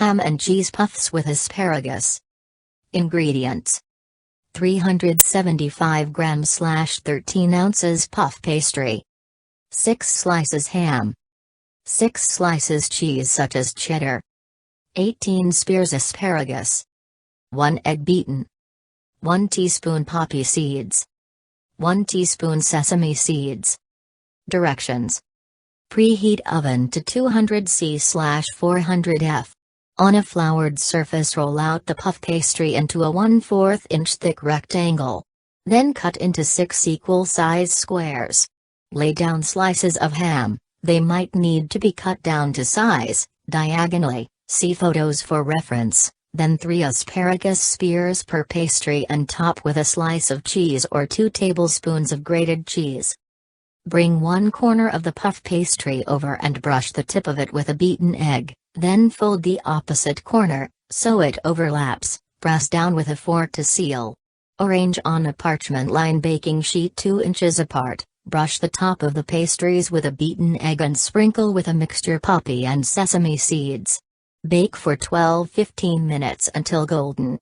ham and cheese puffs with asparagus. Ingredients: 375 grams/13 ounces puff pastry, 6 slices ham, 6 slices cheese such as cheddar, 18 spears asparagus, 1 egg beaten, 1 teaspoon poppy seeds, 1 teaspoon sesame seeds. Directions: preheat oven to 200 C/400 F. On a floured surface, roll out the puff pastry into a 1/4 inch thick rectangle. Then cut into 6 equal size squares. Lay down slices of ham, they might need to be cut down to size, diagonally, see photos for reference. Then 3 asparagus spears per pastry and top with a slice of cheese or 2 tablespoons of grated cheese. Bring one corner of the puff pastry over and brush the tip of it with a beaten egg, then fold the opposite corner, so it overlaps, press down with a fork to seal. Arrange on a parchment-lined baking sheet 2 inches apart, brush the top of the pastries with a beaten egg and sprinkle with a mixture poppy and sesame seeds. Bake for 12-15 minutes until golden.